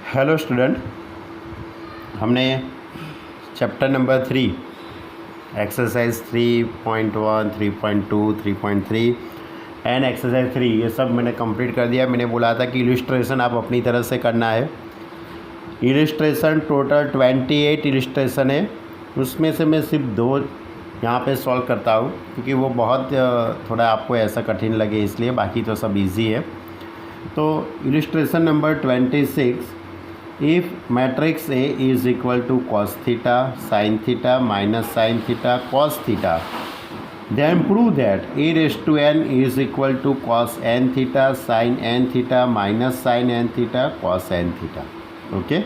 Hello student, हमने chapter number 3 exercise 3.1, 3.2, 3.3 and exercise 3 ये सब मैंने कंप्लीट कर दिया। मैंने बोला था कि इलिस्ट्रेशन आप अपनी तरह से करना है। इलिस्ट्रेशन टोटल 28 इलिस्ट्रेशन है, उसमें से मैं सिर्फ 2 यहाँ पे सॉल्व करता हूँ क्योंकि वो बहुत थोड़ा आपको ऐसा कठिन लगे इसलिए, बाकी तो सब इजी है। तो illustration number 26, if matrix A is equal to cos theta sin theta minus sin theta cos theta, then prove that A raised to n is equal to cos n theta sin n theta minus sin n theta cos n theta। Okay,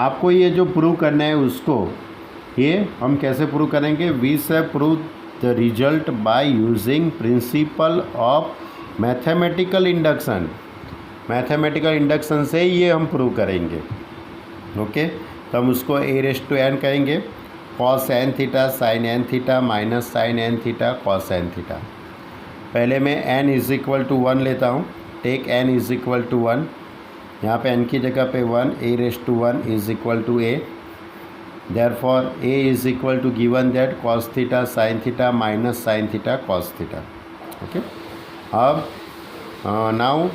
आपको ये जो prove करना है उसको ये हम कैसे prove करेंगे? We say prove the result by using principle of mathematical induction. Mathematical induction से ये हम प्रूव करेंगे। ओके, तो हम उसको ए रेस्ट टू एन कहेंगे, cos n theta sine n theta minus sine n theta cos n theta. पहले मैं एन इज़ इक्वल टू 1 लेता हूँ। Take n is equal to 1, यहाँ पे एन की जगह पे 1, A raised to 1 is equal to A. Therefore A is equal to given that cos theta sine theta minus sine theta cos theta. Okay, अब now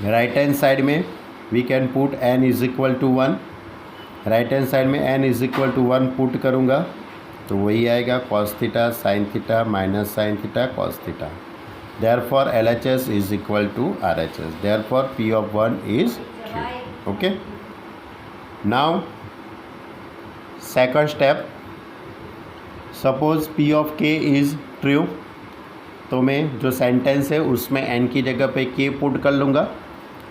right hand side में we can put n is equal to 1। Right hand side में n is equal to 1 put करूँगा तो वही आएगा cos theta sine theta minus sine theta cos theta. Therefore LHS is equal to RHS। Therefore P of 1 is 3। Okay, now second step, suppose P of K is true, तो मैं जो sentence है उसमें n की जगह पे k put कर लूँगा।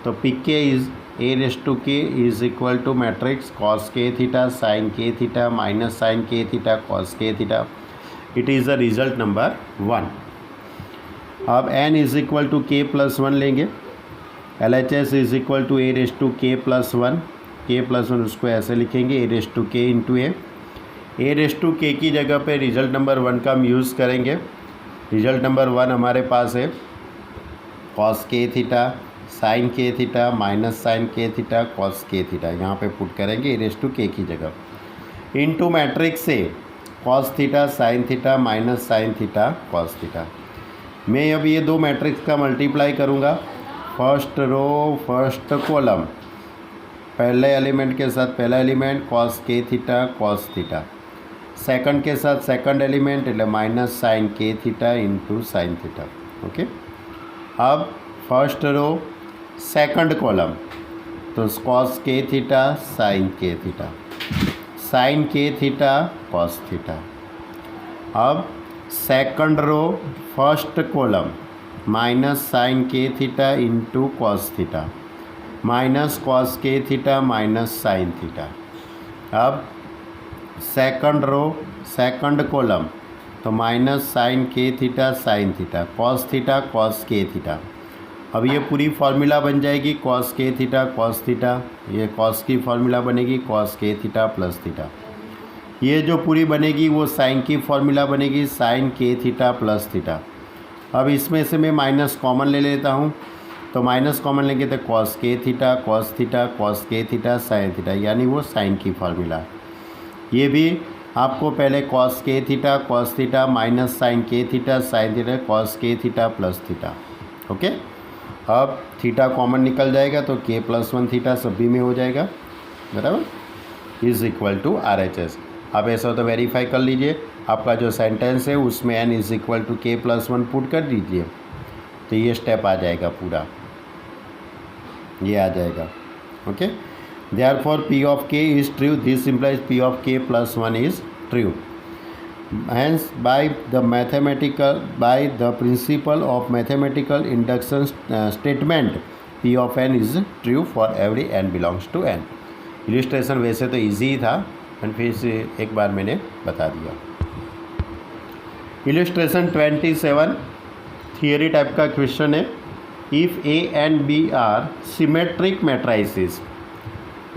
तो P k is A raise to k is equal to matrix cos के थीटा साइन के थीटा माइनस साइन के थीटा कॉस के theta. It is the result number 1। अब n is equal to k plus 1 लेंगे। LHS is equal to A raise to k plus 1। K plus 1 उसको ऐसे लिखेंगे, A raise to k into A. A raise to k की जगह पे result number 1 का हम यूज़ करेंगे। रिजल्ट नंबर 1 हमारे पास है कॉस के थीटा साइन के थीटा माइनस साइन के थीटा कॉस के थीटा, यहाँ पे पुट करेंगे रेस टू के की जगह इनटू मैट्रिक्स से cos theta sine theta minus sine theta cos theta. मैं अब ये 2 मैट्रिक्स का मल्टीप्लाई करूँगा। फर्स्ट रो फर्स्ट कॉलम, पहले एलिमेंट के साथ पहला एलिमेंट कॉस के थीटा कॉस थीटा, सेकंड के साथ सेकंड एलिमेंट એટલે माइनस साइन के theta into sine theta. Okay, अब फर्स्ट रो सेकंड कॉलम, तो कॉस के थीटा साइन के थीटा, साइन के थीटा कॉस थीटा। अब second row first column minus sine के theta into cos theta minus cos के theta minus sine theta. अब second row second column, तो minus sine के theta sine theta cos theta cos के theta. अब ये पूरी फार्मूला बन जाएगी कॉस के थीटा कॉस थीटा, ये कॉस की फार्मूला बनेगी कॉस के थीटा प्लस थीटा। ये जो पूरी बनेगी वो साइन की फार्मूला बनेगी साइन के थीटा प्लस थीटा। अब इसमें से मैं माइनस कॉमन ले लेता हूँ, तो माइनस कॉमन लेंगे तो कॉस के थीटा कॉस के थीटा साइन थीटा, यानी वो साइन की फार्मूला। ये भी आपको पहले कॉस के थीटा माइनस साइन के थीटा साइन थीटा कॉस के थीटा प्लस थीटा। ओके, अब थीटा कॉमन निकल जाएगा तो के प्लस 1 थीटा सभी में हो जाएगा, बराबर, इज़ इक्वल टू RHS। आप ऐसा हो तो वेरीफाई कर लीजिए, आपका जो सेंटेंस है उसमें n is equal to k plus 1 put कर दीजिए तो ये स्टेप आ जाएगा, पूरा ये आ जाएगा। Okay, therefore P of K is true. This implies P of K plus 1 is true. Hence, by the principle of mathematical induction statement, P of n is true for every n belongs to n. Illustration वैसे तो easy था, and फिर से एक बार मैंने बता दिया। Illustration 27 theory type का क्वेश्चन है। If A and B are symmetric matrices,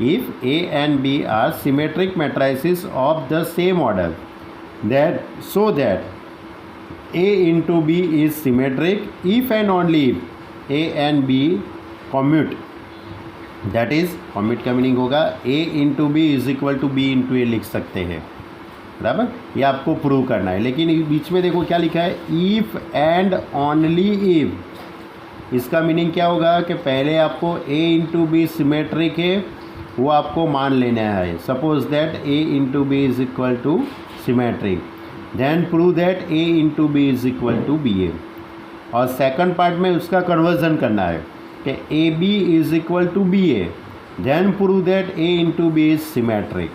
if A and B are symmetric matrices of the same order, that so that A into B is symmetric if and only if A and B commute that is commute का meaning होगा A into B is equal to B into A लिख सकते हैं, बराबर। ये आपको prove करना है, लेकिन बीच में देखो क्या लिखा है, इफ़ एंड ओनली इफ़। इसका मीनिंग क्या होगा कि पहले आपको ए इंटू बी सिमेट्रिक है वो आपको मान लेना है। Suppose that A into B is equal to symmetric, then prove that A into B is equal to B A. और सेकंड पार्ट में उसका कन्वर्जन करना है कि A B is equal to B A, then prove that A into B is symmetric.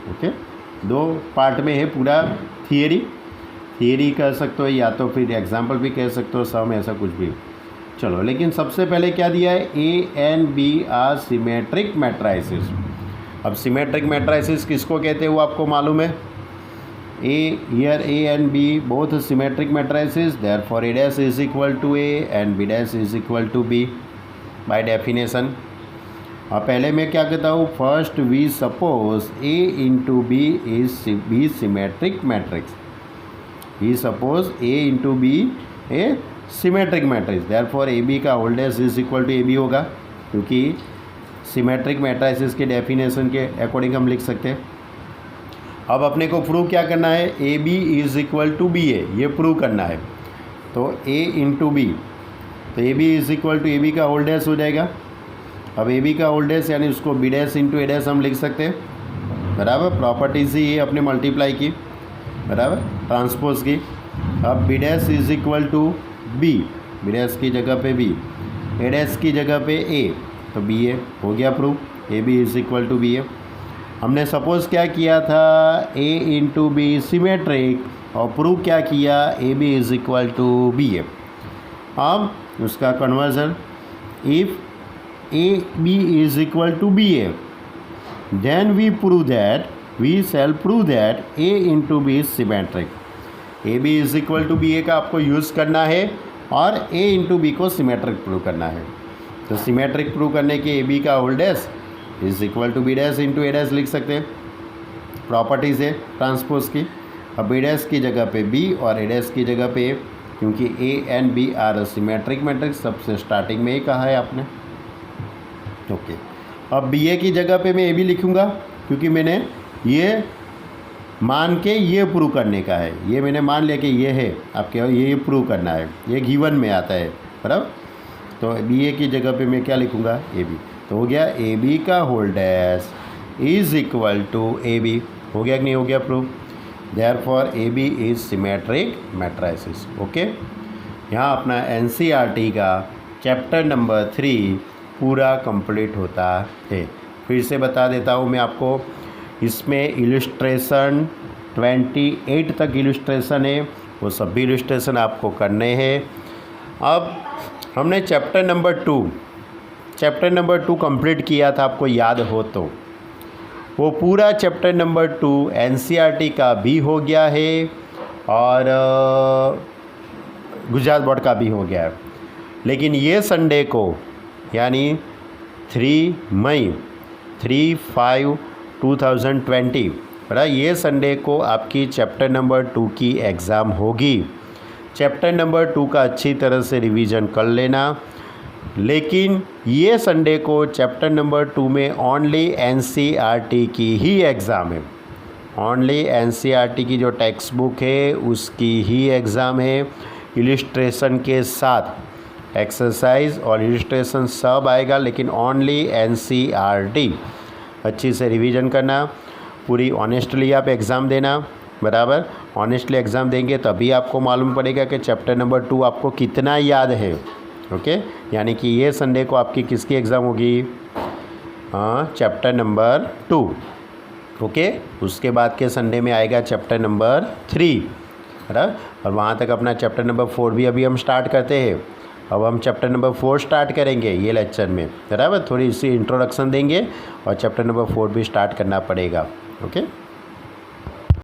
Okay, दो part में है पूरा थियरी कह सकते हो या तो फिर एग्जाम्पल भी कह सकते हो, सम ऐसा कुछ भी। चलो, लेकिन सबसे पहले क्या दिया है, A and B are symmetric matrices. अब सिमेट्रिक मैट्राइसिस किसको कहते हैं वो आपको मालूम है। Here A and B both symmetric matrices, therefore A dash is equal to A and B dash is equal to B by definition। अब पहले मैं क्या कहता हूँ, first we suppose A into B is B symmetric matrix. We suppose A into B A symmetric matrix, therefore A B का whole dash is equal to A B होगा, क्योंकि symmetric matrices के डेफिनेशन के according हम लिख सकते हैं। अब अपने को प्रूव क्या करना है, A B is equal to B A, ये प्रूव करना है। तो ए इंटू बी, तो A B is equal to A B का होल डैश हो जाएगा। अब ए बी का होल डैश यानी उसको B dash into A dash हम लिख सकते हैं, बराबर। प्रॉपर्टीज ही ये अपने मल्टीप्लाई की, बराबर, ट्रांसपोज की। अब B dash is equal to B, B dash की जगह पे बी, ए डैश की जगह पे ए, तो बी ए हो गया prove, A B is equal to B A. हमने सपोज़ क्या किया था, ए इंटू बी सिमेट्रिक, और प्रूव क्या किया, A B is equal to B A. अब उसका conversion, if A B is equal to B A, then we shall prove that A into B is symmetric. A B is equal to B A का आपको use करना है और A into B को symmetric prove करना है। तो symmetric prove करने के ए बी का whole dash is equal to B dash into A dash लिख सकते हैं, प्रॉपर्टीज़ है ट्रांसपोज की। अब बी डैश की जगह पे बी और ए डैश की जगह पे ए, क्योंकि A and B are symmetric matrix, सबसे स्टार्टिंग में ही कहा है आपने। ओके, अब बी ए की जगह पे मैं ए बी लिखूँगा, क्योंकि मैंने ये मान के ये प्रूव करने का है, ये मैंने मान लिया कि ये है, आपके ये प्रूव करना है, ये गिवन में आता है, बराबर। तो बी ए की जगह पे मैं क्या लिखूँगा, ए बी। तो हो गया ए बी का whole dash is equal to A B, हो गया कि नहीं हो गया prove. Therefore A B is symmetric matrices. Okay, यहाँ अपना एनसीईआरटी का चैप्टर नंबर 3 पूरा कंप्लीट होता है। फिर से बता देता हूँ मैं आपको, इसमें इलस्ट्रेशन 28 तक इलस्ट्रेशन है, वो सभी इलस्ट्रेशन आपको करने हैं। अब हमने चैप्टर नंबर 2 कंप्लीट किया था, आपको याद हो तो। वो पूरा चैप्टर नंबर 2 एनसीईआरटी का भी हो गया है और गुजरात बोर्ड का भी हो गया है। लेकिन ये संडे को यानी 3 मई 3/5/2020, बड़ा, ये संडे को आपकी चैप्टर नंबर 2 की एग्ज़ाम होगी। चैप्टर नंबर 2 का अच्छी तरह से रिवीजन कर लेना। लेकिन ये संडे को चैप्टर नंबर 2 में ओनली एनसीईआरटी की ही एग्ज़ाम है, ओनली एनसीईआरटी की जो टेक्स्ट बुक है उसकी ही एग्ज़ाम है। इलस्ट्रेशन के साथ एक्सरसाइज और इलस्ट्रेशन सब आएगा, लेकिन ओनली एनसीईआरटी। अच्छी से रिवीजन करना, पूरी ऑनेस्टली आप एग्ज़ाम देना, बराबर। ऑनेस्टली एग्ज़ाम देंगे तभी आपको मालूम पड़ेगा कि चैप्टर नंबर 2 आपको कितना याद है। ओके, यानी कि ये संडे को आपकी किसकी एग्ज़ाम होगी, चैप्टर नंबर 2। ओके, उसके बाद के संडे में आएगा चैप्टर नंबर 3, बराबर। और वहाँ तक अपना चैप्टर नंबर 4 भी अभी हम स्टार्ट करते हैं। अब हम चैप्टर नंबर 4 स्टार्ट करेंगे ये लेक्चर में, बराबर। थोड़ी सी इंट्रोडक्शन देंगे और चैप्टर नंबर 4 भी स्टार्ट करना पड़ेगा। ओके।